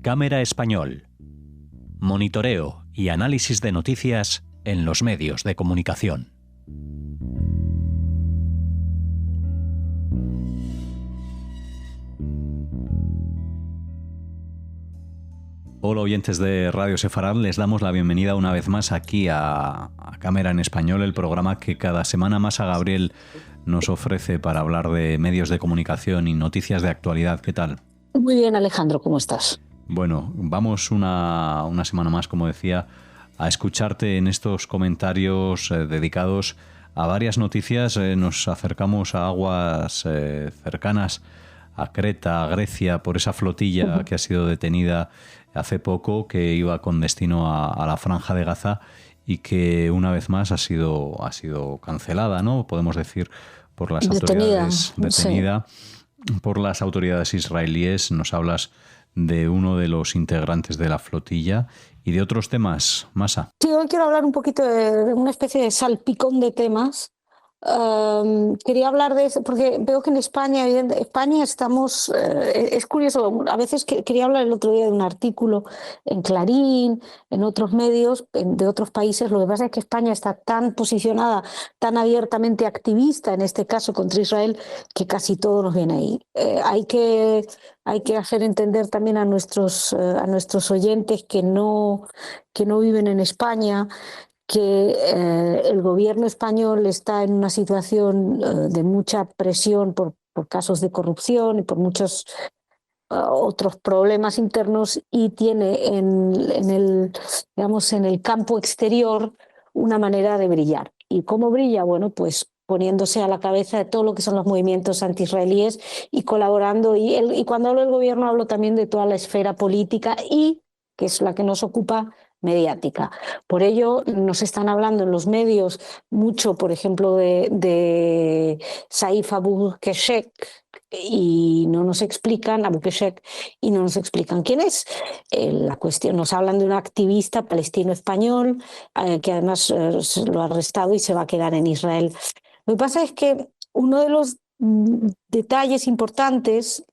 Cámara Español. Monitoreo y análisis de noticias en los medios de comunicación. Hola oyentes de Radio Sefarad, les damos la bienvenida una vez más aquí a Cámara en Español, el programa que cada semana Masa Gabriel nos ofrece para hablar de medios de comunicación y noticias de actualidad. ¿Qué tal? Muy bien, Alejandro, ¿cómo estás? Bueno, vamos una semana más, como decía, a escucharte en estos comentarios dedicados a varias noticias. Nos acercamos a aguas cercanas a Creta, a Grecia, por esa flotilla que ha sido detenida hace poco, que iba con destino a la Franja de Gaza y que una vez más ha sido cancelada, ¿no? Podemos decir, por las autoridades, detenida sí, por las autoridades israelíes. Nos hablas de uno de los integrantes de la flotilla y de otros temas, Masa. Sí, hoy quiero hablar un poquito de una especie de salpicón de temas. Quería hablar de eso porque veo que en España estamos, es curioso, a veces quería hablar el otro día de un artículo en Clarín, en otros medios de otros países. Lo que pasa es que España está tan posicionada, tan abiertamente activista, en este caso contra Israel, que casi todo nos viene ahí. Hay que hacer entender también a nuestros oyentes que no viven en España, que el gobierno español está en una situación de mucha presión por casos de corrupción y por muchos otros problemas internos, y tiene en el campo exterior una manera de brillar. ¿Y cómo brilla? Bueno, pues poniéndose a la cabeza de todo lo que son los movimientos antiisraelíes y colaborando. Y cuando hablo del gobierno hablo también de toda la esfera política, y que es la que nos ocupa, mediática. Por ello nos están hablando en los medios mucho, por ejemplo, de Saif Abu Keshek, y no nos explican, Abu Keshek, y no nos explican quién es. La cuestión, nos hablan de un activista palestino-español que además lo ha arrestado y se va a quedar en Israel. Lo que pasa es que uno de los detalles importantes,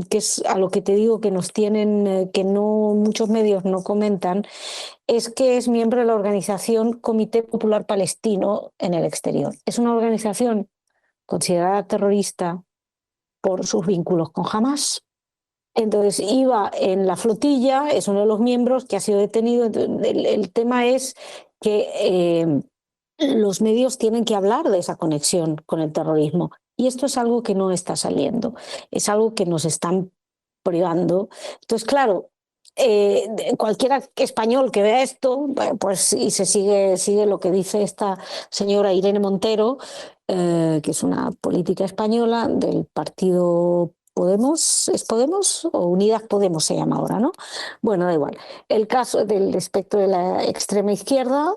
que es a lo que te digo que nos tienen, que no muchos medios no comentan, es que es miembro de la organización Comité Popular Palestino en el exterior. Es una organización considerada terrorista por sus vínculos con Hamas. Entonces iba en la flotilla, es uno de los miembros que ha sido detenido. El tema es que los medios tienen que hablar de esa conexión con el terrorismo, y esto es algo que no está saliendo, es algo que nos están privando. Entonces, claro, cualquiera español que vea esto, pues, y se sigue lo que dice esta señora Irene Montero, que es una política española del partido Podemos, ¿es Podemos o Unidas Podemos se llama ahora, no? Bueno, da igual. El caso del espectro de la extrema izquierda.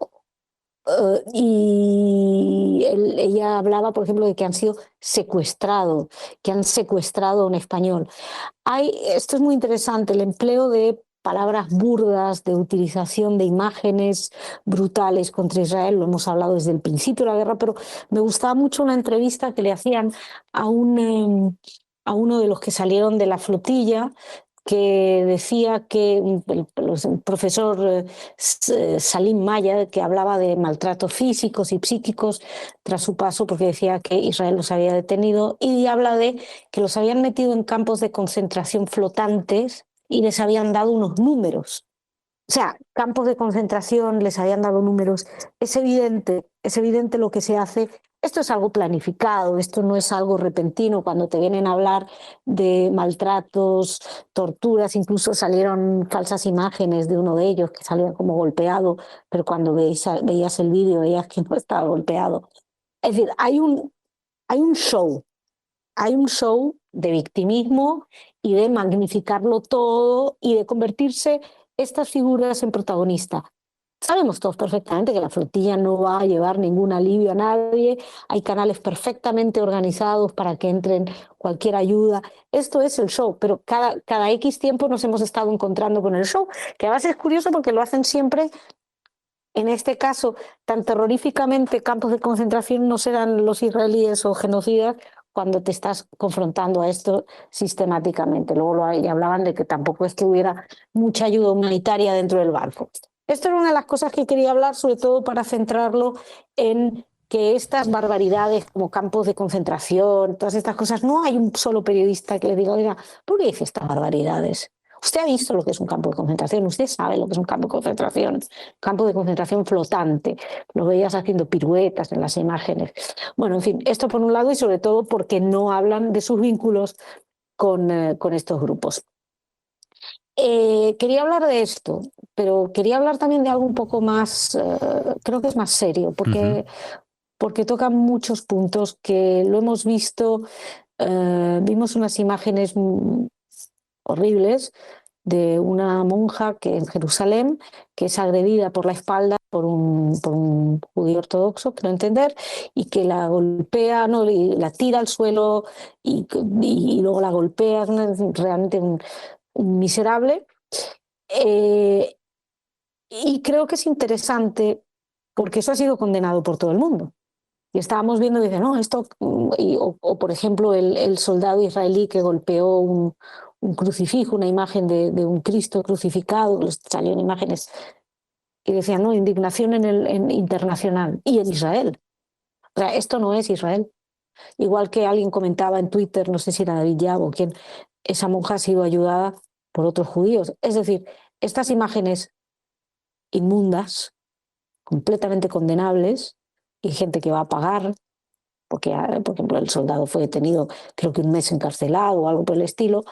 Ella hablaba, por ejemplo, de que han sido secuestrados, que han secuestrado a un español. Esto es muy interesante, el empleo de palabras burdas, de utilización de imágenes brutales contra Israel. Lo hemos hablado desde el principio de la guerra, pero me gustaba mucho una entrevista que le hacían a uno de los que salieron de la flotilla, que decía que el profesor Salim Maya, que hablaba de maltratos físicos y psíquicos tras su paso, porque decía que Israel los había detenido, y habla de que los habían metido en campos de concentración flotantes y les habían dado unos números. O sea, campos de concentración, les habían dado números. Es evidente lo que se hace. Esto es algo planificado, esto no es algo repentino. Cuando te vienen a hablar de maltratos, torturas, incluso salieron falsas imágenes de uno de ellos que salía como golpeado, pero cuando veías el vídeo veías que no estaba golpeado. Es decir, hay un show de victimismo y de magnificarlo todo y de convertirse estas figuras en protagonistas. Sabemos todos perfectamente que la flotilla no va a llevar ningún alivio a nadie. Hay canales perfectamente organizados para que entren cualquier ayuda. Esto es el show, pero cada X tiempo nos hemos estado encontrando con el show, que además es curioso porque lo hacen siempre. En este caso, tan terroríficamente, campos de concentración no serán los israelíes o genocidas cuando te estás confrontando a esto sistemáticamente. Luego y hablaban de que tampoco es que hubiera mucha ayuda humanitaria dentro del barco. Esto era una de las cosas que quería hablar, sobre todo para centrarlo en que estas barbaridades como campos de concentración, todas estas cosas, no hay un solo periodista que le diga, oiga, ¿por qué dice estas barbaridades? Usted ha visto lo que es un campo de concentración, usted sabe lo que es un campo de concentración flotante. Lo veías haciendo piruetas en las imágenes. Bueno, en fin, esto por un lado y sobre todo porque no hablan de sus vínculos con estos grupos. Quería hablar de esto, pero quería hablar también de algo un poco más, creo que es más serio, porque toca muchos puntos que lo hemos visto. Vimos unas imágenes horribles de una monja que en Jerusalén que es agredida por la espalda por un judío ortodoxo, creo entender, y que la golpea, ¿no? Y la tira al suelo y luego la golpea, ¿no? Realmente un miserable. Y creo que es interesante porque eso ha sido condenado por todo el mundo. Y estábamos viendo y dice, no, esto, o por ejemplo el soldado israelí que golpeó un crucifijo, una imagen de un Cristo crucificado, salieron imágenes y decían, no, indignación en internacional y en Israel. O sea, esto no es Israel. Igual que alguien comentaba en Twitter, no sé si era David Yabo, quien esa monja ha sido ayudada por otros judíos. Es decir, estas imágenes inmundas, completamente condenables, y gente que va a pagar, porque, por ejemplo, el soldado fue detenido, creo que un mes encarcelado o algo por el estilo.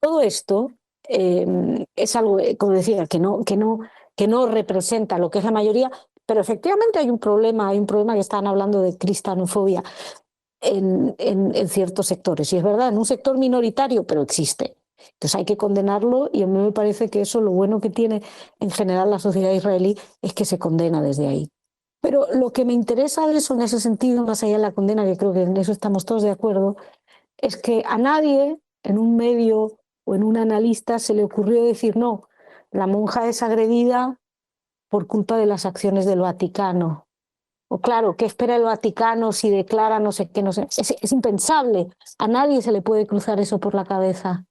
Todo esto es algo, como decía, que no representa lo que es la mayoría, pero efectivamente hay un problema que están hablando de cristianofobia en ciertos sectores. Y es verdad, en un sector minoritario, pero existe. Entonces hay que condenarlo y a mí me parece que eso, lo bueno que tiene en general la sociedad israelí, es que se condena desde ahí. Pero lo que me interesa de eso en ese sentido, más allá de la condena, que creo que en eso estamos todos de acuerdo, es que a nadie en un medio o en un analista se le ocurrió decir, no, la monja es agredida por culpa de las acciones del Vaticano. O claro, ¿qué espera el Vaticano si declara no sé qué? No sé? Es impensable. A nadie se le puede cruzar eso por la cabeza.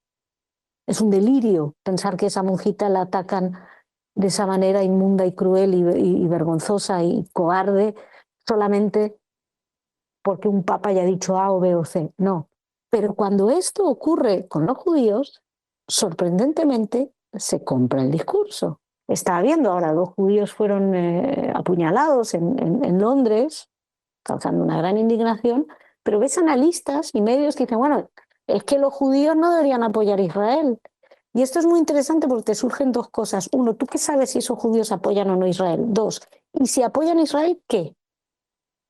Es un delirio pensar que esa monjita la atacan de esa manera inmunda y cruel y vergonzosa y cobarde solamente porque un papa haya dicho A o B o C. No. Pero cuando esto ocurre con los judíos, sorprendentemente se compra el discurso. Estaba viendo ahora, 2 judíos fueron apuñalados en Londres, causando una gran indignación, pero ves analistas y medios que dicen, bueno, es que los judíos no deberían apoyar a Israel. Y esto es muy interesante porque te surgen 2 cosas. Uno, ¿tú qué sabes si esos judíos apoyan o no a Israel? 2, ¿y si apoyan a Israel, qué?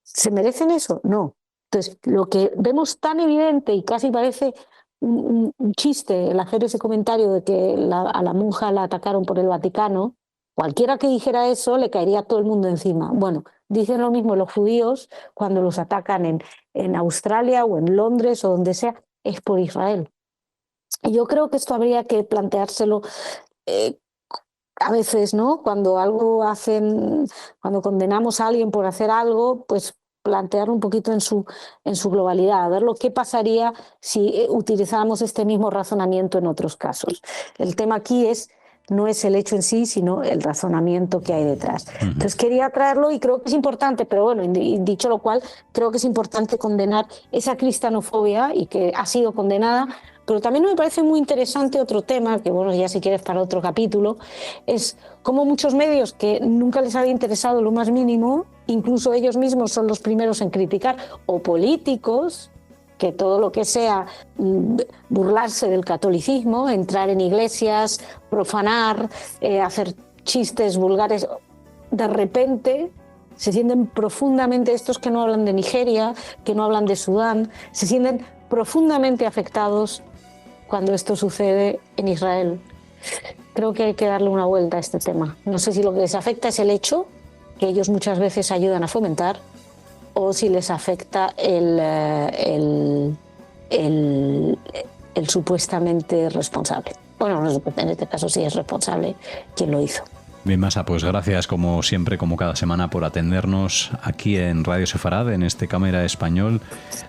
¿Se merecen eso? No. Entonces, lo que vemos tan evidente y casi parece un chiste el hacer ese comentario de que a la monja la atacaron por el Vaticano, cualquiera que dijera eso le caería a todo el mundo encima. Bueno, dicen lo mismo los judíos cuando los atacan en Australia o en Londres o donde sea, es por Israel. Y yo creo que esto habría que planteárselo a veces, ¿no? Cuando cuando condenamos a alguien por hacer algo, pues plantearlo un poquito en su globalidad, a ver lo que pasaría si utilizáramos este mismo razonamiento en otros casos. El tema aquí no es el hecho en sí, sino el razonamiento que hay detrás. Entonces quería traerlo y creo que es importante, pero bueno, dicho lo cual, creo que es importante condenar esa cristianofobia y que ha sido condenada. Pero también me parece muy interesante otro tema, que bueno, ya si quieres para otro capítulo, es cómo muchos medios que nunca les había interesado lo más mínimo, incluso ellos mismos son los primeros en criticar, o políticos, que todo lo que sea burlarse del catolicismo, entrar en iglesias, profanar, hacer chistes vulgares, de repente se sienten profundamente, estos que no hablan de Nigeria, que no hablan de Sudán, se sienten profundamente afectados cuando esto sucede en Israel. Creo que hay que darle una vuelta a este tema. No sé si lo que les afecta es el hecho, que ellos muchas veces ayudan a fomentar, o si les afecta el supuestamente responsable. Bueno, en este caso sí es responsable quien lo hizo. Bien, Masa, pues gracias como siempre, como cada semana, por atendernos aquí en Radio Sefarad, en este Cámara Español.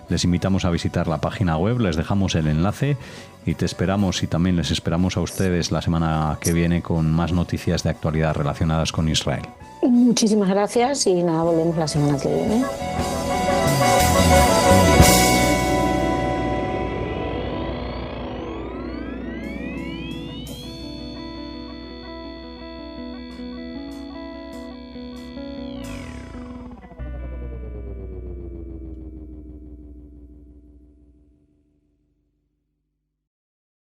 Les invitamos a visitar la página web, les dejamos el enlace y te esperamos, y también les esperamos a ustedes la semana que viene con más noticias de actualidad relacionadas con Israel. Muchísimas gracias y nada, volvemos la semana que viene.